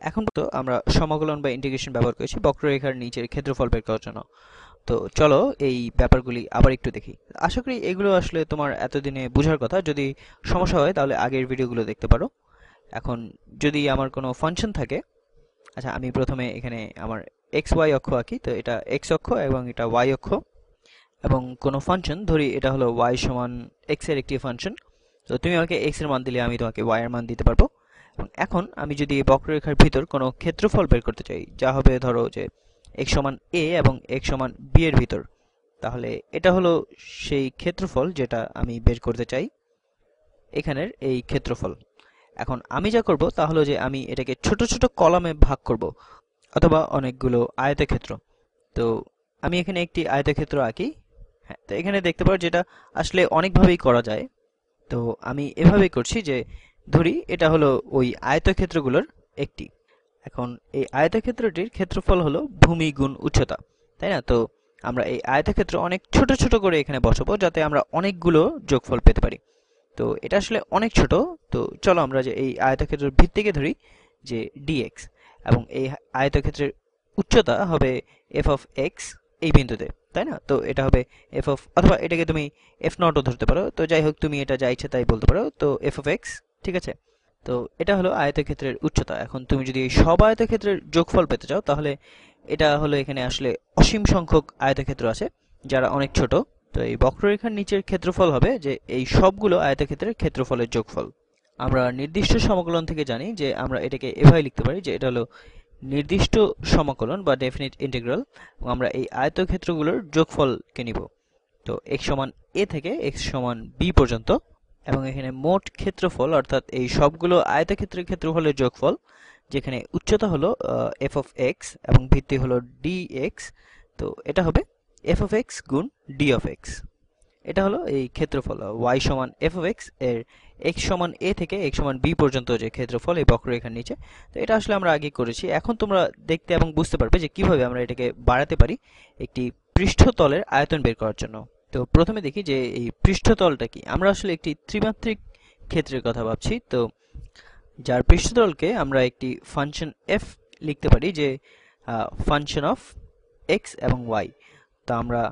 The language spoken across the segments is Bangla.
এখন তো আমরা সমাকলন বা ইন্টিগ্রেশন ব্যবহার করেছি বক্ররেখার নিচের ক্ষেত্রফল বের করার জন্য। তো চলো এই ব্যাপারগুলি আবার একটু দেখি। আশা করি এগুলো আসলে তোমার এতদিনে বোঝার কথা। যদি সমস্যা হয় তাহলে আগের ভিডিওগুলো দেখতে পারো। এখন যদি আমার কোনো ফাংশন থাকে, আচ্ছা আমি প্রথমে এখানে আমার এক্স ওয়াই অক্ষ আঁকি। তো এটা এক্স অক্ষ এবং এটা ওয়াই অক্ষ, এবং কোনো ফাংশন ধরি এটা হলো ওয়াই সমান এক্স এর একটি ফাংশন। তো তুমি আমাকে এক্স এর মান দিলে আমি তোমাকে ওয়াই এর মান দিতে পারবো। এবং এখন আমি যদি এই বক্ররেখার ভিতর কোনো ক্ষেত্রফল বের করতে চাই, যা হবে ধরো যে x সমান a এবং x সমান b এর ভিতর, তাহলে এটা হলো সেই ক্ষেত্রফল যেটা আমি বের করতে চাই, এখানের এই ক্ষেত্রফল। এখন আমি যা করব তা হলো যে আমি এটাকে ছোট ছোট কলামে ভাগ করব, অথবা অনেকগুলো আয়তক্ষেত্র। তো আমি এখানে একটি আয়তক্ষেত্র আঁকি। হ্যাঁ, তো এখানে দেখতে পারো যেটা আসলে অনেকভাবেই করা যায়। তো আমি এভাবেই করছি যে ধরি এটা হলো ওই আয়তক্ষেত্রগুলোর একটি। এখন এই আয়তক্ষেত্রটির ক্ষেত্রফল হলো ভূমি গুণ উচ্চতা, তাই না? তো আমরা এই আয়তক্ষেত্র অনেক ছোট ছোট করে এখানে বসাবো যাতে আমরা অনেকগুলো যোগফল পেতে পারি। তো এটা আসলে অনেক ছোট। তো চলো আমরা যে এই আয়তক্ষেত্রের ভিত্তিকে ধরি যে ডিএক্স, এবং এই আয়তক্ষেত্রের উচ্চতা হবে এফ অফ এক্স এই বিন্দুতে, তাই না? তো এটা হবে এফ অফ, অথবা এটাকে তুমি এফ নটও ধরতে পারো। তো যাই হোক, তুমি এটা যা ইচ্ছা তাই বলতে পারো। তো এফ অফ এক্স, ঠিক আছে? তো এটা হলো আয়তক্ষেত্রের উচ্চতা। এখন তুমি যদি এই সব আয়তক্ষেত্রের যোগফল পেতে চাও, তাহলে এটা হলো এখানে আসলে অসীম সংখ্যক আয়তক্ষেত্র আছে যারা অনেক ছোট। তো এই বক্ররেখার নিচের ক্ষেত্রফল হবে যে এই সবগুলো আয়তক্ষেত্রের ক্ষেত্রফলের যোগফল। আমরা নির্দিষ্ট সমাকলন থেকে জানি যে আমরা এটাকে এভাবে লিখতে পারি যে এটা হলো নির্দিষ্ট সমাকলন বা ডেফিনিট ইন্টিগ্রাল, এবং আমরা এই আয়তক্ষেত্রগুলোর যোগফলকে নিব। তো x সমান a থেকে x সমান b পর্যন্ত, এবং এখানে মোট ক্ষেত্রফল অর্থাৎ এই সবগুলো আয়তক্ষেত্রের ক্ষেত্রফলের যোগফল, যেখানে উচ্চতা হলো এফ অফ এক্স এবং ভিত্তি হলো ডি এক্স। তো এটা হবে এফ অফ এক্স গুণ ডি অফ এক্স। এটা হলো এই ক্ষেত্রফল y সমান এফ অফ এক্স এর x সমান a থেকে x সমান b পর্যন্ত যে ক্ষেত্রফল এই বক্ররেখার নিচে। তো এটা আসলে আমরা আগে করেছি। এখন তোমরা দেখতে এবং বুঝতে পারবে যে কিভাবে আমরা এটাকে বাড়াতে পারি একটি পৃষ্ঠতলের আয়তন বের করার জন্য। তো প্রথমে দেখি যে এই পৃষ্ঠতলটা কি। আমরা আসলে একটি ত্রিমাত্রিক ক্ষেত্রের কথা ভাবছি, তো যার পৃষ্ঠতলকে আমরা একটি ফাংশন f লিখতে পারি, যে ফাংশন অফ x এবং y। তো আমরা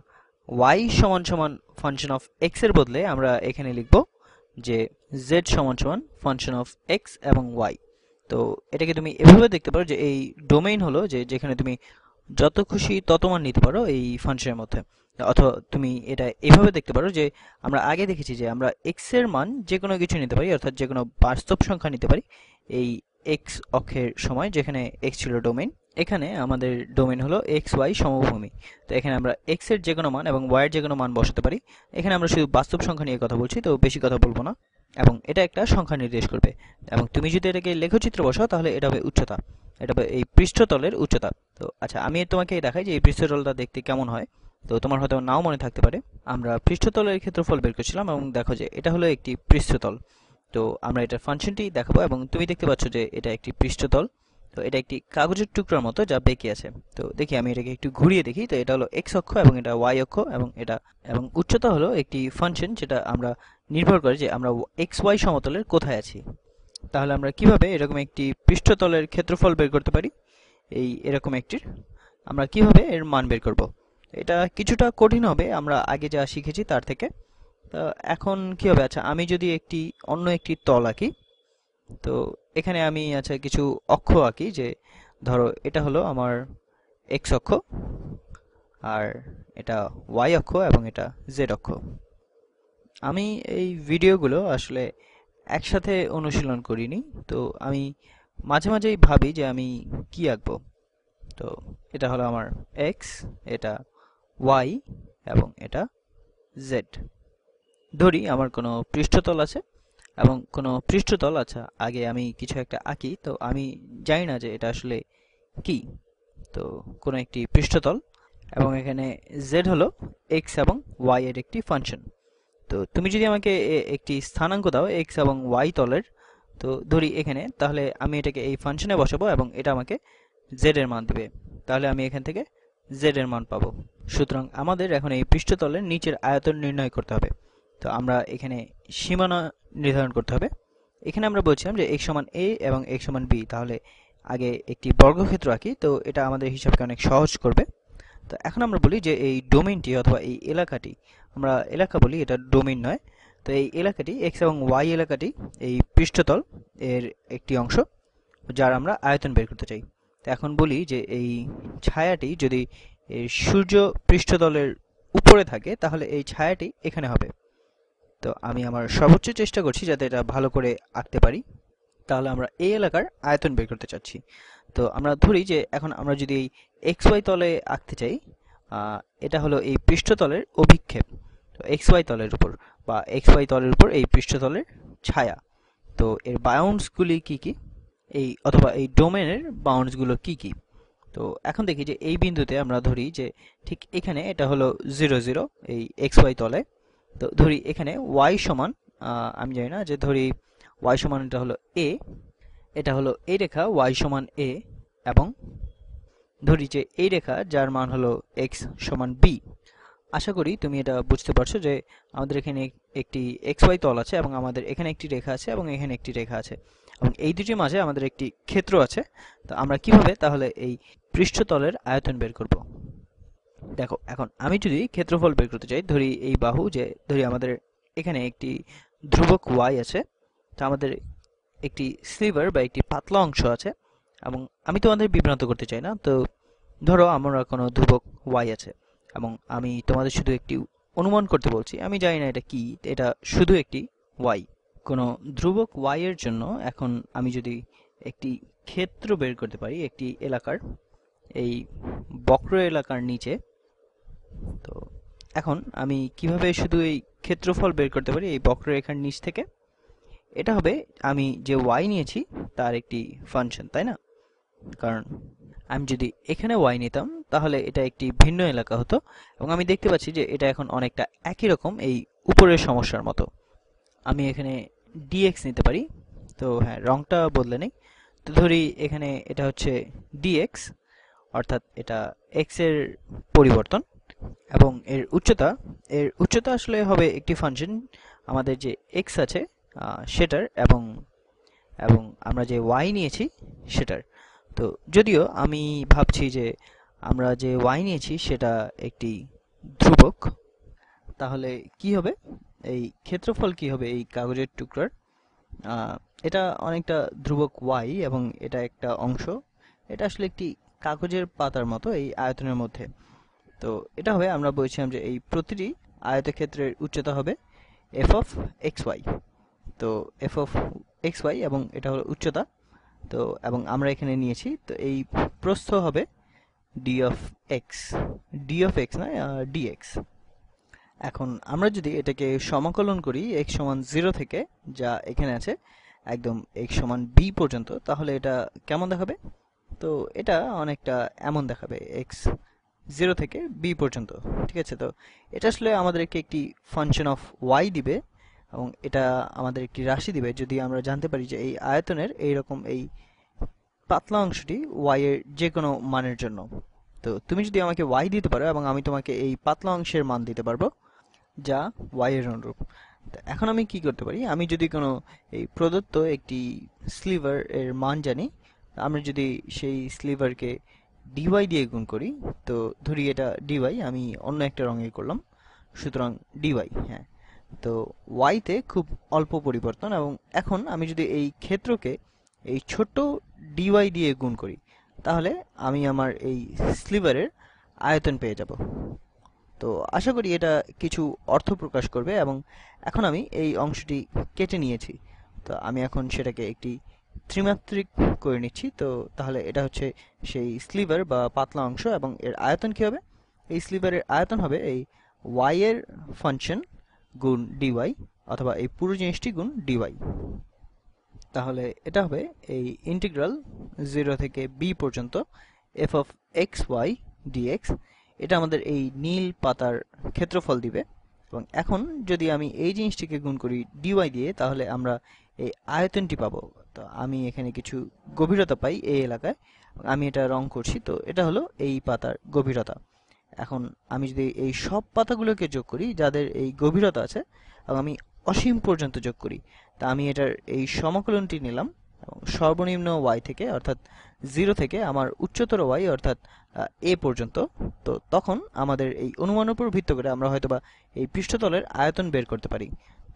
y সমান সমান ফাংশন অফ x এর বদলে আমরা এখানে লিখব যে z সমান সমান ফাংশন অফ x এবং y। তো এটাকে তুমি এভাবে দেখতে পারো যে এই ডোমেইন হলো যে যেখানে তুমি যত খুশি তত মান নিতে পারো এই ফাংশনের মধ্যে। অথবা তুমি এটা এভাবে দেখতে পারো যে আমরা আগে দেখেছি যে আমরা x এর মান যে কোনো কিছু নিতে পারি, অর্থাৎ যে কোনো বাস্তব সংখ্যা নিতে পারি এই x অক্ষের সময়, যেখানে x ছিল ডোমেইন। এখানে আমাদের ডোমেইন হলো এক্স ওয়াই সমভূমি। তো এখানে আমরা x এর যে কোনো মান এবং y এর যে কোনো মান বসাতে পারি। এখানে আমরা শুধু বাস্তব সংখ্যা নিয়ে কথা বলছি, তো বেশি কথা বলবো না। এবং এটা একটা সংখ্যা নির্দেশ করবে। এবং তুমি যদি এটাকে লেখচিত্র বসাও তাহলে এটা হবে উচ্চতা, এটা হবে এই পৃষ্ঠতলের উচ্চতা। তো আচ্ছা, আমি তোমাকে দেখাই যে এই পৃষ্ঠতলটা দেখতে কেমন হয়। তো তোমার হয়তো নাও মনে থাকতে পারে। আমরা পৃষ্ঠতলের ক্ষেত্রফল বের করছিলাম, এবং দেখো যে এটা হলো একটি পৃষ্ঠতল। তো আমরা এটার ফাংশনটি দেখাবো, এবং তুমি দেখতে পাচ্ছ যে এটা একটি পৃষ্ঠতল। তো এটা একটি কাগজের টুকরার মতো যা বেঁকে আছে। তো দেখি আমি এটাকে একটু ঘুরিয়ে দেখি। তো এটা হলো এক্স অক্ষ এবং এটা ওয়াই অক্ষ, এবং এটা এবং উচ্চতা হলো একটি ফাংশন যেটা আমরা নির্ভর করে যে আমরা এক্স ওয়াই সমতলের কোথায় আছি। তাহলে আমরা কিভাবে এরকম একটি পৃষ্ঠতলের ক্ষেত্রফল বের করতে পারি, এই এরকম একটির আমরা কিভাবে এর মান বের করব। এটা কিছুটা কঠিন হবে আমরা আগে যা শিখেছি তার থেকে। তো এখন কি হবে, আচ্ছা আমি যদি অন্য একটি তল আঁকি। তো এখানে আমি আচ্ছা কিছু অক্ষ আঁকি, যে ধরো এটা হলো আমার এক্স অক্ষ, আর এটা ওয়াই অক্ষ, এবং এটা জেড অক্ষ। আমি এই ভিডিওগুলো আসলে একসাথে অনুশীলন করিনি। তো আমি মাঝে মাঝেই ভাবি যে আমি কি আঁকবো। তো এটা হলো আমার এক্স, এটা ওয়াই, এবং এটা জেড। ধরি আমার কোনো পৃষ্ঠতল আছে, এবং কোনো পৃষ্ঠতল, আচ্ছা আগে আমি কিছু একটা আঁকি। তো আমি জানি না যে এটা আসলে কি। তো কোনো একটি পৃষ্ঠতল, এবং এখানে জেড হলো এক্স এবং ওয়াই এর একটি ফাংশন। তো তুমি যদি আমাকে একটি স্থানাঙ্ক দাও এক্স এবং ওয়াই তলের, তো ধরি এখানে, তাহলে আমি এটাকে এই ফাংশনে বসাবো এবং এটা আমাকে জেড এর মান দেবে। তাহলে আমি এখান থেকে জেড এর মান পাবো। সুতরাং আমাদের এখন এই পৃষ্ঠতলের নিচের আয়তন নির্ণয় করতে হবে। তো আমরা এখানে সীমানা নির্ধারণ করতে হবে। এখানে আমরা বলছিলাম যে x সমান a এবং x সমান b, তাহলে আগে একটি বর্গক্ষেত্র আঁকি, তো এটা আমাদের হিসাবকে অনেক সহজ করবে। তো এখন আমরা বলি যে এই ডোমেইনটি অথবা এই এলাকাটি, আমরা এলাকা বলি, এটা ডোমেইন নয়। তো এই এলাকাটি এক্স এবং ওয়াই এলাকাটি এই পৃষ্ঠতল এর একটি অংশ, যার আমরা আয়তন বের করতে চাই। তো এখন বলি যে এই ছায়াটি যদি এই সূর্য পৃষ্ঠতলের উপরে থাকে তাহলে এই ছায়াটি এখানে হবে। তো আমি আমার সর্বোচ্চ চেষ্টা করছি যাতে এটা ভালো করে আঁকতে পারি। তাহলে আমরা এই এলাকার আয়তন বের করতে চাচ্ছি। তো আমরা ধরি যে এখন আমরা যদি এই এক্স ওয়াই তলে আঁকতে চাই, এটা হলো এই পৃষ্ঠতলের অভিক্ষেপ, তো এক্স ওয়াই তলের উপর বা এক্স ওয়াই তলের উপর এই পৃষ্ঠতলের ছায়া। তো এর বাউন্ডসগুলি কি কি, এই অথবা এই ডোমেনের বাউন্ডসগুলো কি কি। তো এখন দেখি যে এই বিন্দুতে আমরা ধরি যে ঠিক এখানে এটা হলো 0 0 এই এক্স ওয়াই তলে। তো ধরি এখানে y সমান, আমি জানি না, যে ধরি y সমান এটা হলো a, এটা হলো এই রেখা y সমান a, এবং ধরি যে এই রেখা যার মান হলো x সমান b। আশা করি তুমি এটা বুঝতে পারছো যে আমাদের এখানে একটি xy তল আছে এবং আমাদের এখানে একটি রেখা আছে এবং এখানে একটি রেখা আছে এবং এই দুটির মাঝে আমাদের একটি ক্ষেত্র আছে। তো আমরা কিভাবে তাহলে এই পৃষ্ঠতলের আয়তন বের করব? দেখো, এখন আমি যদি ক্ষেত্রফল বের করতে চাই, ধরি এই বাহু, যে ধরি আমাদের এখানে একটি ধ্রুবক y আছে, তো আমাদের একটি স্লিভার বা একটি পাতলা অংশ আছে, এবং আমি তোমাদের বিভ্রান্ত করতে চাই না। তো ধরো আমরা কোনো ধ্রুবক y আছে এবং আমি তোমাদের শুধু একটি অনুমান করতে বলছি, আমি জানি না এটা কি, এটা শুধু একটি y। কোনো ধ্রুবক y এর জন্য এখন আমি যদি একটি ক্ষেত্র বের করতে পারি একটি এলাকার, এই বক্র এলাকার নিচে, তো এখন আমি কিভাবে শুধু এই ক্ষেত্রফল বের করতে পারি এই বক্ররেখার নিচ থেকে? এটা হবে আমি যে y নিয়েছি তার একটি ফাংশন, তাই না? কারণ আমি যদি এখানে y নিতাম তাহলে এটা একটি ভিন্ন এলাকা হতো, এবং আমি দেখতে পাচ্ছি যে এটা এখন অনেকটা একই রকম এই উপরের সমস্যার মতো। আমি এখানে dx নিতে পারি, তো হ্যাঁ, রংটা বদলে নেই। তো ধরি এখানে এটা হচ্ছে dx, অর্থাৎ এটা x এর পরিবর্তন, এবং এর উচ্চতা আসলে হবে একটি ফাংশন আমাদের যে x আছে সেটার, এবং এবং আমরা যে y নিয়েছি সেটার। তো যদিও আমি ভাবছি যে আমরা যে y নিয়েছি সেটা একটি ধ্রুবক, তাহলে কি হবে এই ক্ষেত্রফল কি হবে এই কাগজের টুকরার? এটা অনেকটা ধ্রুবক y এবং এটা একটা অংশ, এটা আসলে একটি কাগজের পাতার মতো এই আয়তনের মধ্যে। তো এটা হবে, আমরা বলছিলাম যে এই প্রতিটি আয়তক্ষেত্রের উচ্চতা হবে f of xy। তো f of xy এবং এটা হলো উচ্চতা। তো এবং আমরা এখানে নিয়েছি, তো এই প্রস্থ হবে d of x, d of x নয়, dx। এখন আমরা যদি এটাকে সমাকলন করি x সমান 0 থেকে, যা এখানে আছে, একদম x সমান b পর্যন্ত, তাহলে এটা কেমন দেখাবে? তো এটা অনেকটা এমন দেখাবে, x 0 থেকে b পর্যন্ত, ঠিক আছে? তো এটা আসলে আমাদেরকে একটি ফাংশন অফ y দিবে, এবং এটা আমাদের একটি রাশি দিবে যদি আমরা জানতে পারি যে এই আয়তনের এইরকম এই পাতলা অংশটি y এর যে কোনো মানের জন্য। তো তুমি যদি আমাকে y দিতে পারো এবং আমি তোমাকে এই পাতলা অংশের মান দিতে পারবো যা y এর অনুরূপ। তো এখন আমি কি করতে পারি, আমি যদি কোনো এই প্রদত্ত একটি স্লিভার এর মান জানি, আমরা যদি সেই স্লিভারকে dy দিয়ে গুণ করি, তো ধরি এটা dy, আমি অন্য একটা রঙে করলাম, সুতরাং dy, হ্যাঁ। তো y তে খুব অল্প পরিবর্তন, এবং এখন আমি যদি এই ক্ষেত্রকে এই ছোট্ট dy দিয়ে গুণ করি, তাহলে আমি আমার এই স্লিভারের আয়তন পেয়ে যাব। তো আশা করি এটা কিছু অর্থ প্রকাশ করবে, এবং এখন আমি এই অংশটি কেটে নিয়েছি, তো আমি এখন সেটাকে একটি ত্রিমাত্রিক করে নিচ্ছি। তো তাহলে এটা হচ্ছে সেই স্লিভার বা পাতলা অংশ, এবং এর আয়তন কি হবে? এই স্লিভারের আয়তন হবে এই y এর ফাংশন গুণ dy, অথবা এই পুরো জিনিসটি গুণ dy। তাহলে এটা হবে এই ইন্টিগ্রাল 0 থেকে b পর্যন্ত f of xy dx। এটা আমাদের এই নীল পাতার ক্ষেত্রফল দিবে, এবং এখন যদি আমি এই জিনিসটিকে গুণ করি dy দিয়ে, তাহলে আমরা এই আয়তনটি পাবো। তো আমি এখানে কিছু গভীরতা পাই এই এলাকায়, আমি এটা রং করছি, তো এটা হলো এই পাতার গভীরতা। এখন আমি যদি এই সব পাতাগুলোকে যোগ করি যাদের এই গভীরতা আছে, এবং আমি অসীম পর্যন্ত যোগ করি, তা আমি এটার এই সমাকলনটি নিলাম, এবং সর্বনিম্ন y থেকে অর্থাৎ 0 থেকে আমার উচ্চতর y অর্থাৎ a পর্যন্ত। তো তখন আমাদের এই অনুমানের উপর ভিত্তি করে আমরা হয়তোবা এই পৃষ্ঠতলের আয়তন বের করতে পারি।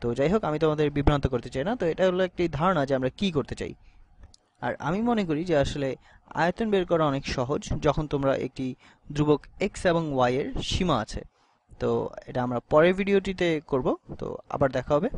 তো যাই হোক, আমি তোমাদের বিভ্রান্ত করতে চাই না, তো এটা হলো একটি ধারণা যে আমরা কি করতে চাই। আর আমি মনে করি যে আসলে আয়তন বের করা অনেক সহজ যখন তোমরা একটি ধ্রুবক x এবং y এর সীমা আছে। তো এটা আমরা পরের ভিডিওটিতে করব। তো আবার দেখা হবে।